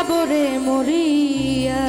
যাব রে মরিয়া।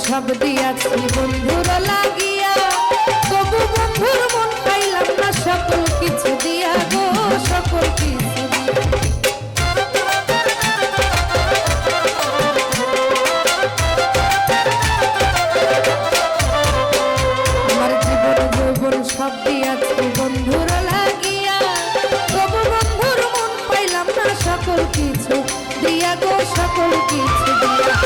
সব দিয়াছি বন্ধুর লাগিয়া, তবু বন্ধুর মন পাইলাম না, সকল কিছু দিয়া গো সকল কিছু আমার জীবন যৌবন সব দিয়াছি বন্ধুর লাগিয়া, তবু বন্ধুর মন পাইলাম না, সকল কিছু দিয়া গো সকল কিছু দিয়া।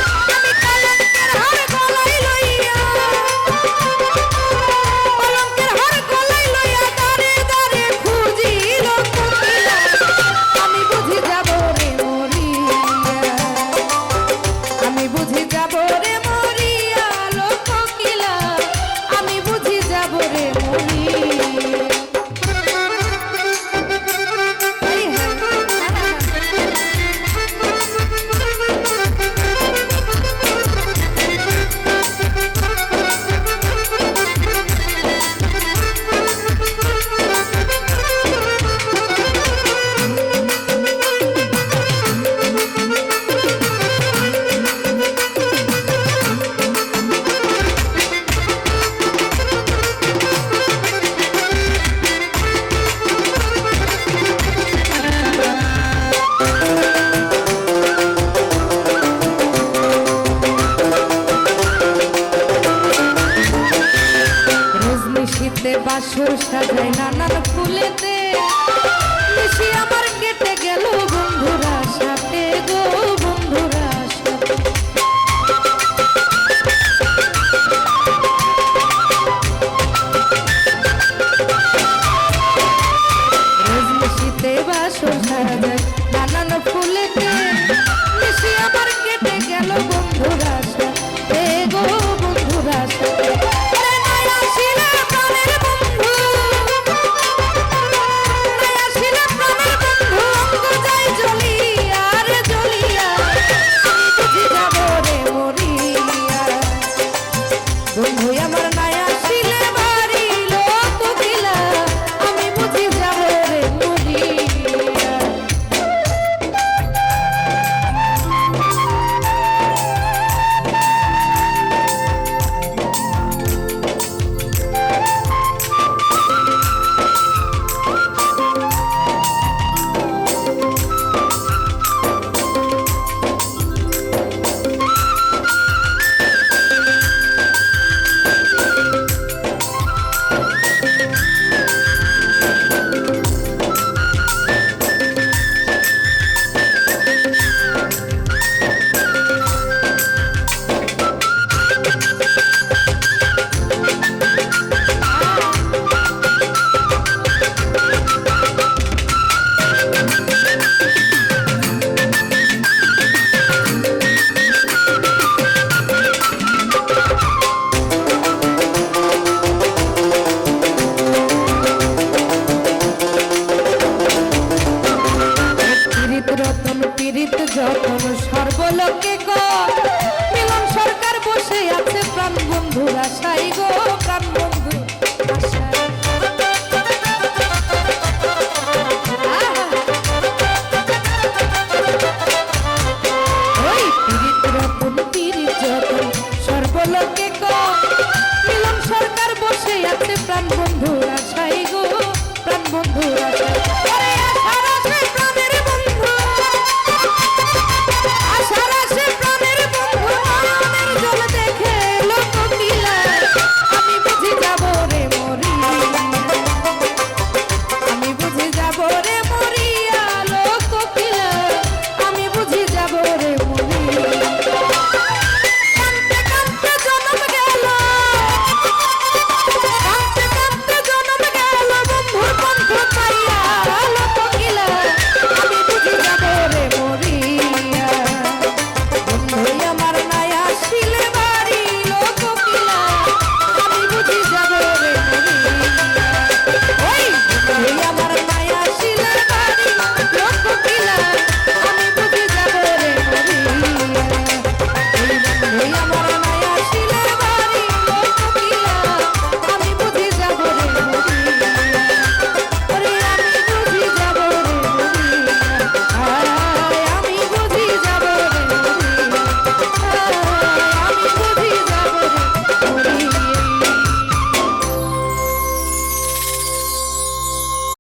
বাসর সাজাই নানান ফুলেতে, মিশি আমার কেটে গেল বন্ধুরা সাথে গো বন্ধুরা সাথে। রজনীশীতে বাসর সাজাই নানান ফুলেতে, মিশি আমার কেটে গেল বন্ধুরা সাথে গো বন্ধুরা সাথে। লোকে কয় মিলন সরকার বসে আছে প্রাণ বন্ধুর আশায় গো, প্রাণ বন্ধুর আশায়।